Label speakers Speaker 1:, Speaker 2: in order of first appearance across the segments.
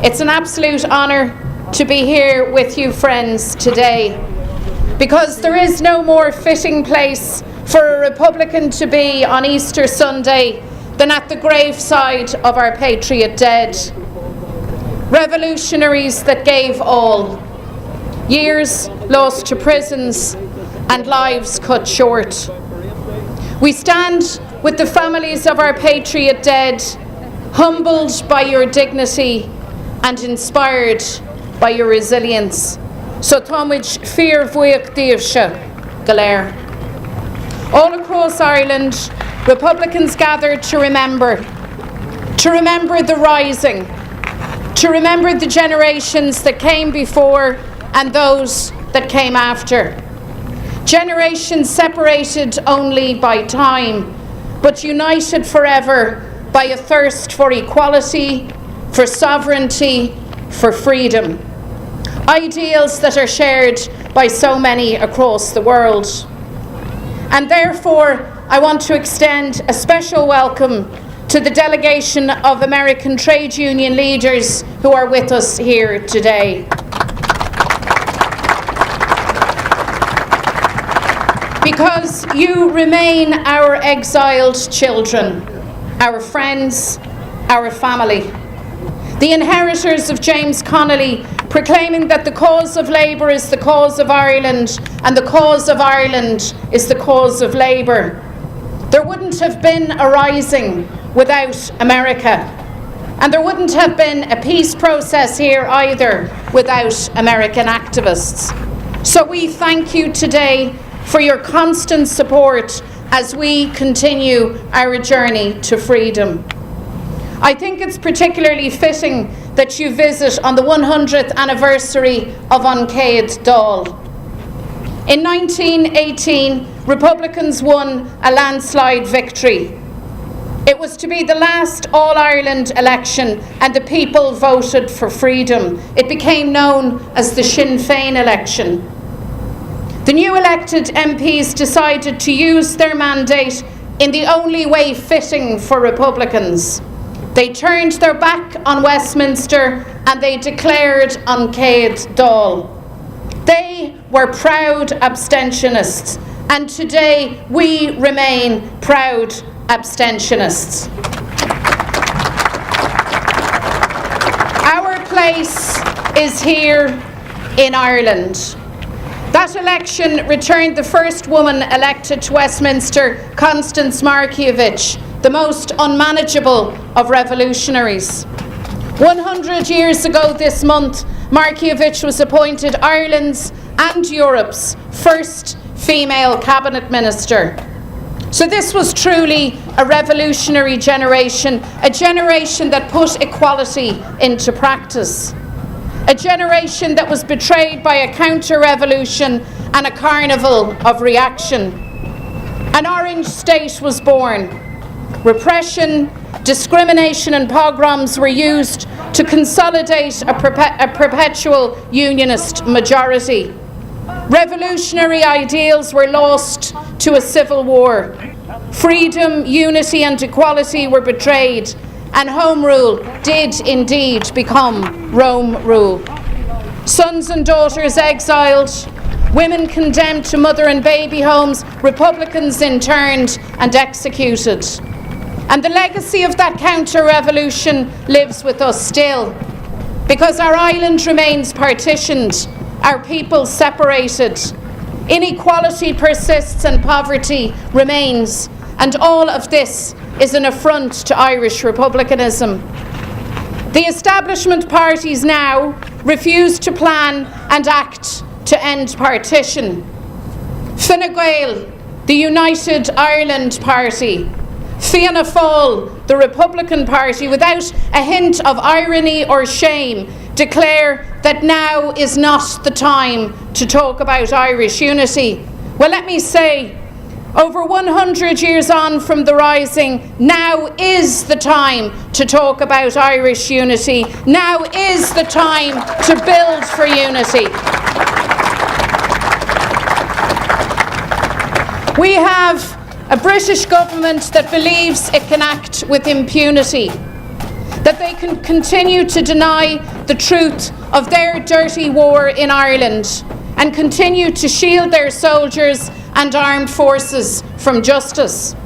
Speaker 1: It's an absolute honour to be here with you, friends, today, because there is no more fitting place for a Republican to be on Easter Sunday than at the graveside of our patriot dead. Revolutionaries that gave all, years lost to prisons and lives cut short. We stand with the families of our patriot dead, humbled by your dignity and inspired by your resilience. So Tomich fear vuiach díobse galéir. All across Ireland, Republicans gathered to remember the rising, to remember the generations that came before and those that came after. Generations separated only by time, but united forever by a thirst for equality, for sovereignty, for freedom. Ideals that are shared by so many across the world. And therefore, I want to extend a special welcome to the delegation of American trade union leaders who are with us here today. Because you remain our exiled children, our friends, our family. The inheritors of James Connolly, proclaiming that the cause of Labour is the cause of Ireland and the cause of Ireland is the cause of Labour. There wouldn't have been a rising without America, and there wouldn't have been a peace process here either without American activists. So we thank you today for your constant support as we continue our journey to freedom. I think it's particularly fitting that you visit on the 100th anniversary of An Chéad Dáil. In 1918, Republicans won a landslide victory. It was to be the last All-Ireland election and the people voted for freedom. It became known as the Sinn Féin election. The new elected MPs decided to use their mandate in the only way fitting for Republicans. They turned their back on Westminster and they declared An Chéad Dáil. They were proud abstentionists, and today we remain proud abstentionists. Our place is here in Ireland. That election returned the first woman elected to Westminster, Constance Markievicz, the most unmanageable of revolutionaries. 100 years ago this month, Markievicz was appointed Ireland's and Europe's first female cabinet minister. So this was truly a revolutionary generation, a generation that put equality into practice. A generation that was betrayed by a counter-revolution and a carnival of reaction. An Orange State was born. Repression, discrimination and pogroms were used to consolidate a perpetual unionist majority. Revolutionary ideals were lost to a civil war. Freedom, unity and equality were betrayed, and Home Rule did indeed become Rome Rule. Sons and daughters exiled, women condemned to mother and baby homes, Republicans interned and executed. And the legacy of that counter-revolution lives with us still, because our island remains partitioned, our people separated, inequality persists and poverty remains, and all of this is an affront to Irish republicanism. The establishment parties now refuse to plan and act to end partition. Fine Gael, the United Ireland Party, Fianna Fáil, the Republican Party, without a hint of irony or shame, declare that now is not the time to talk about Irish unity. Well, let me say, over 100 years on from the Rising, now is the time to talk about Irish unity. Now is the time to build for unity. We have a British government that believes it can act with impunity, that they can continue to deny the truth of their dirty war in Ireland and continue to shield their soldiers and armed forces from justice.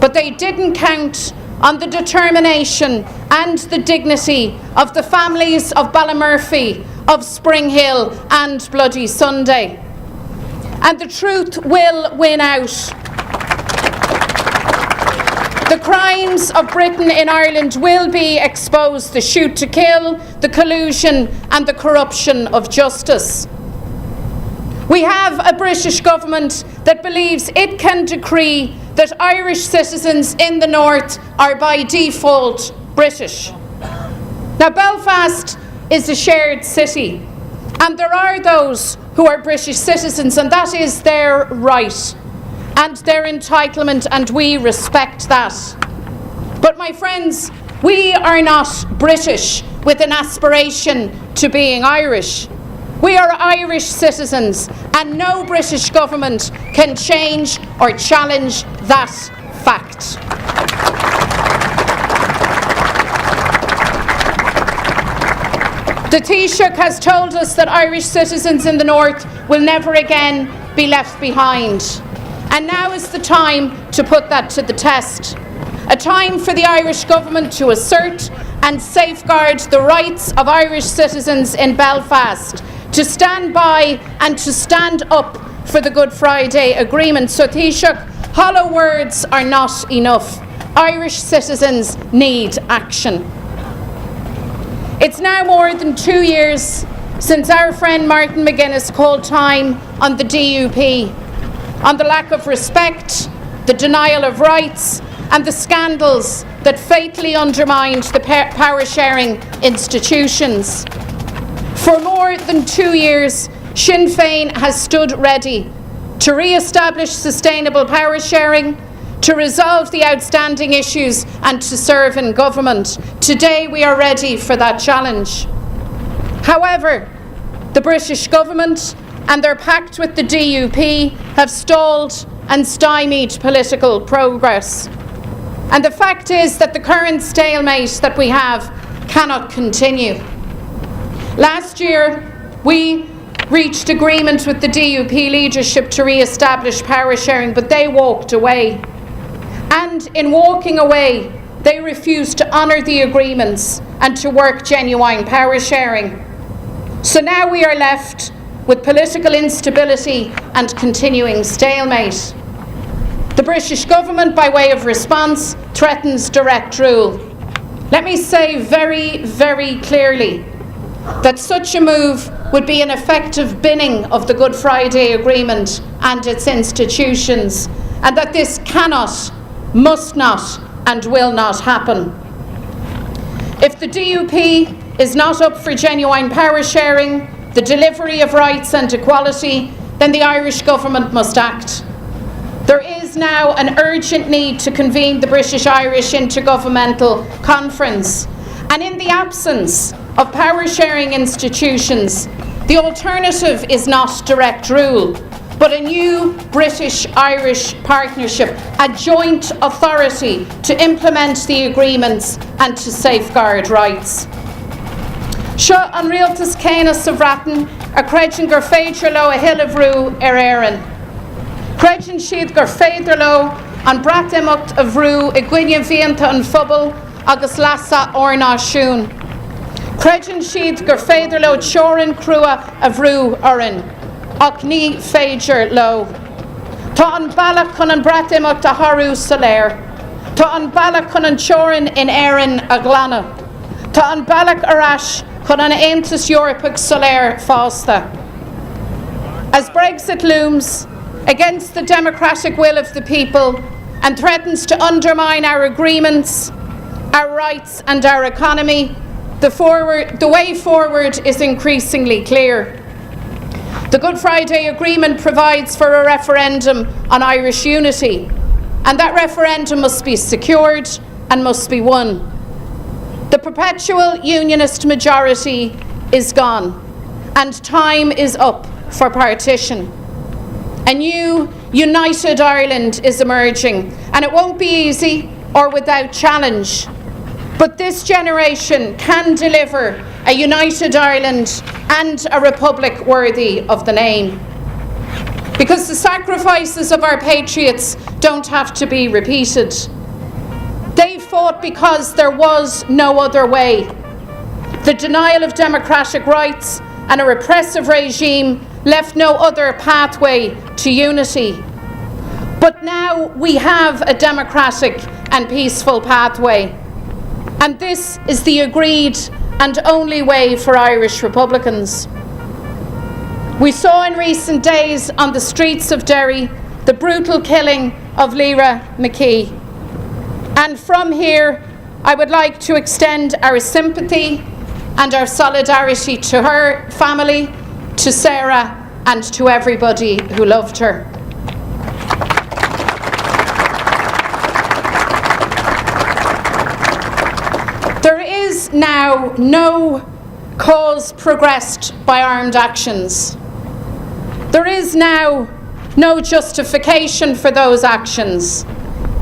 Speaker 1: But they didn't count on the determination and the dignity of the families of Ballymurphy, of Spring Hill and Bloody Sunday. And the truth will win out. The crimes of Britain in Ireland will be exposed, the shoot to kill, the collusion and the corruption of justice. We have a British government that believes it can decree that Irish citizens in the north are by default British. Now, Belfast is a shared city, and there are those who are British citizens, and that is their right and their entitlement, and we respect that. But my friends, we are not British with an aspiration to being Irish. We are Irish citizens, and no British government can change or challenge that fact. The Taoiseach has told us that Irish citizens in the north will never again be left behind. And now is the time to put that to the test. A time for the Irish government to assert and safeguard the rights of Irish citizens in Belfast, to stand by and to stand up for the Good Friday Agreement. So Taoiseach, hollow words are not enough. Irish citizens need action. It's now more than 2 years since our friend Martin McGuinness called time on the DUP, on the lack of respect, the denial of rights and the scandals that fatally undermined the power-sharing institutions. For more than 2 years, Sinn Féin has stood ready to re-establish sustainable power sharing, to resolve the outstanding issues and to serve in government. Today we are ready for that challenge. However, the British government and their pact with the DUP have stalled and stymied political progress. And the fact is that the current stalemate that we have cannot continue. Last year, we reached agreement with the DUP leadership to re-establish power sharing, but they walked away. And in walking away, they refused to honour the agreements and to work genuine power sharing. So now we are left with political instability and continuing stalemate. The British government, by way of response, threatens direct rule. Let me say very, very clearly that such a move would be an effective binning of the Good Friday Agreement and its institutions, and that this cannot, must not, and will not happen. If the DUP is not up for genuine power sharing, the delivery of rights and equality, then the Irish government must act. There is now an urgent need to convene the British-Irish Intergovernmental Conference, and in the absence of power-sharing institutions, the alternative is not direct rule, but a new British-Irish partnership, a joint authority to implement the agreements and to safeguard rights. Seo an rialtas céanna sa bhreatain a chreideann gur féidir leo a hill bhrú éireann. Chreideann siad gur féidir leo an brat imeacht a bhrú I gcoinne bhíonta an phobal agus leasa ornáisiún. Chreideann siad gur féidir leo teorann crua a bhrú orann, ach ní féidir leo. Tá an bailach chun an brat imeacht a tharú sa léir. Tá an bailach chun an teorann in éireann a glanadh. Tá an bailach arás chun an Aontas Eorpach sa léir fásta. As Brexit looms against the democratic will of the people and threatens to undermine our agreements, our rights and our economy, the way forward is increasingly clear. The Good Friday Agreement provides for a referendum on Irish unity, and that referendum must be secured and must be won. The perpetual unionist majority is gone, and time is up for partition. A new, united Ireland is emerging, and it won't be easy or without challenge. But this generation can deliver a united Ireland and a republic worthy of the name. Because the sacrifices of our patriots don't have to be repeated. They fought because there was no other way. The denial of democratic rights and a repressive regime left no other pathway to unity. But now we have a democratic and peaceful pathway. And this is the agreed and only way for Irish Republicans. We saw in recent days on the streets of Derry the brutal killing of Laoire McKee. And from here, I would like to extend our sympathy and our solidarity to her family, to Sarah, and to everybody who loved her. There is now no cause progressed by armed actions. There is now no justification for those actions,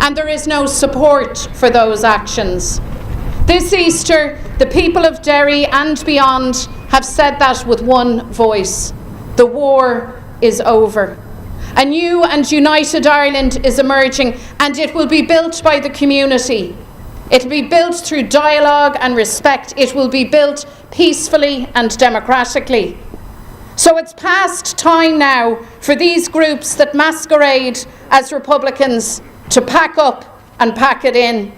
Speaker 1: and there is no support for those actions. This Easter, the people of Derry and beyond have said that with one voice. The war is over. A new and united Ireland is emerging, and it will be built by the community. It will be built through dialogue and respect. It will be built peacefully and democratically. So it's past time now for these groups that masquerade as Republicans to pack up and pack it in,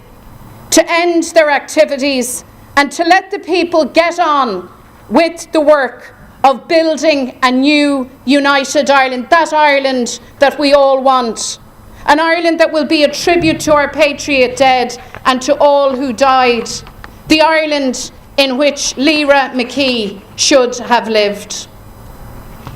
Speaker 1: to end their activities and to let the people get on with the work of building a new united Ireland, that Ireland that we all want. An Ireland that will be a tribute to our patriot dead and to all who died. The Ireland in which Laoire McKee should have lived.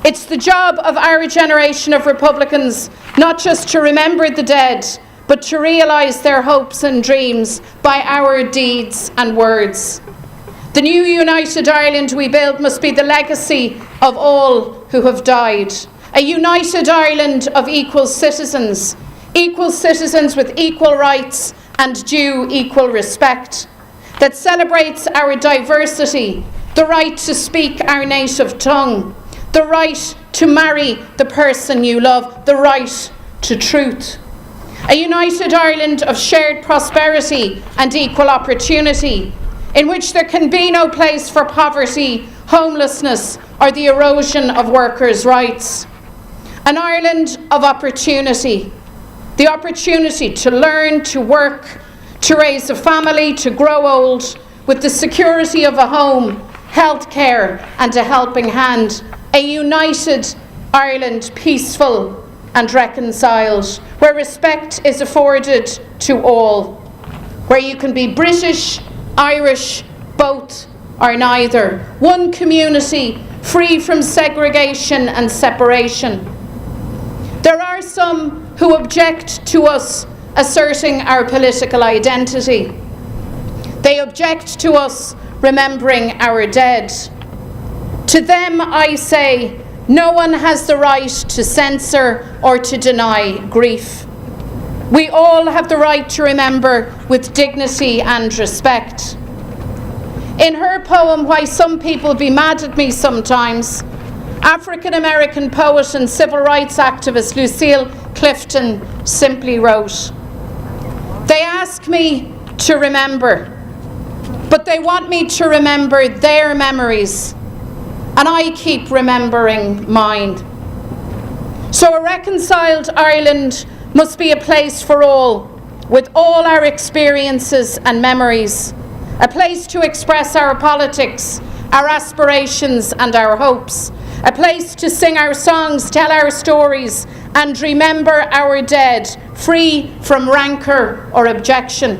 Speaker 1: It's the job of our generation of Republicans not just to remember the dead, but to realise their hopes and dreams by our deeds and words. The new united Ireland we build must be the legacy of all who have died. A united Ireland of equal citizens with equal rights and due equal respect, that celebrates our diversity, the right to speak our native tongue, the right to marry the person you love, the right to truth. A united Ireland of shared prosperity and equal opportunity, in which there can be no place for poverty, homelessness, or the erosion of workers' rights. An Ireland of opportunity, the opportunity to learn, to work, to raise a family, to grow old, with the security of a home, healthcare, and a helping hand. A united Ireland, peaceful and reconciled, where respect is afforded to all, where you can be British, Irish, both or neither. One community free from segregation and separation. There are some who object to us asserting our political identity. They object to us remembering our dead. To them I say, no one has the right to censor or to deny grief. We all have the right to remember with dignity and respect. In her poem, Why Some People Be Mad at Me Sometimes, African-American poet and civil rights activist Lucille Clifton simply wrote, "They ask me to remember, but they want me to remember their memories, and I keep remembering mine." So a reconciled Ireland must be a place for all, with all our experiences and memories, a place to express our politics, our aspirations and our hopes, a place to sing our songs, tell our stories, and remember our dead, free from rancour or objection,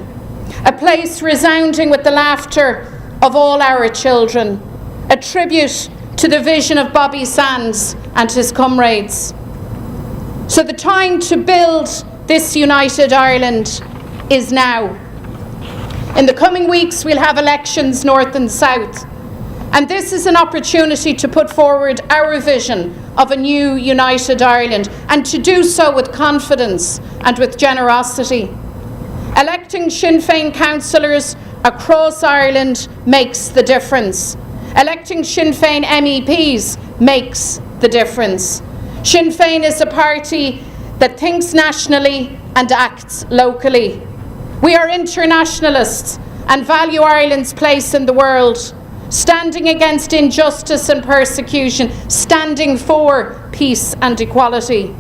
Speaker 1: a place resounding with the laughter of all our children, a tribute to the vision of Bobby Sands and his comrades. So the time to build this united Ireland is now. In the coming weeks, we'll have elections north and south, and this is an opportunity to put forward our vision of a new united Ireland, and to do so with confidence and with generosity. Electing Sinn Féin councillors across Ireland makes the difference. Electing Sinn Féin MEPs makes the difference. Sinn Féin is a party that thinks nationally and acts locally. We are internationalists and value Ireland's place in the world, standing against injustice and persecution, standing for peace and equality.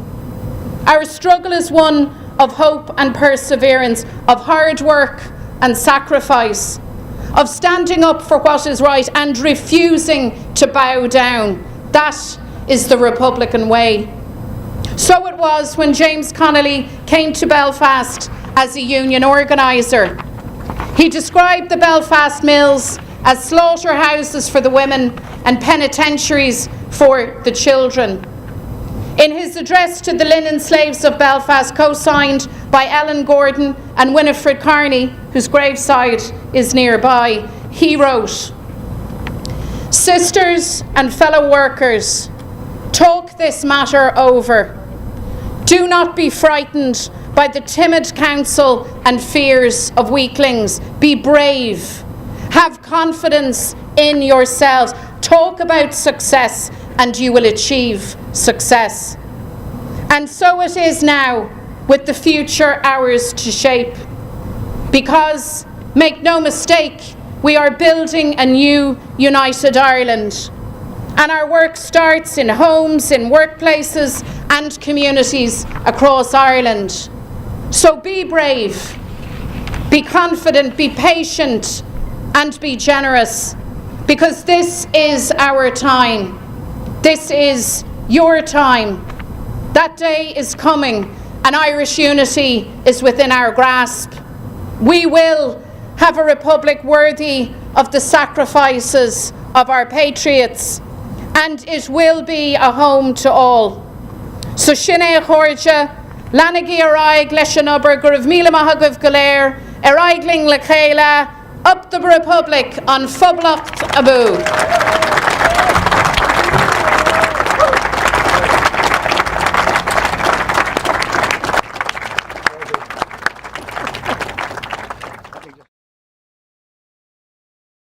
Speaker 1: Our struggle is one of hope and perseverance, of hard work and sacrifice, of standing up for what is right and refusing to bow down. That is the Republican way. So it was when James Connolly came to Belfast as a union organiser. He described the Belfast mills as slaughterhouses for the women and penitentiaries for the children. In his address to the linen slaves of Belfast, co-signed by Ellen Gordon and Winifred Carney, whose graveside is nearby, he wrote, "Sisters and fellow workers, talk this matter over. Do not be frightened by the timid counsel and fears of weaklings. Be brave. Have confidence in yourselves. Talk about success and you will achieve success." And so it is now, with the future ours to shape. Because, make no mistake, we are building a new united Ireland. And our work starts in homes, in workplaces and communities across Ireland. So be brave, be confident, be patient and be generous, because this is our time. This is your time. That day is coming and Irish unity is within our grasp. We will have a republic worthy of the sacrifices of our patriots, and it will be a home to all. So sin é chóirde, Lanagi araig leis an obair gur raibh míle maith agaibh go léir, araigling le chéile, up the Republic on Phoblacht Abu.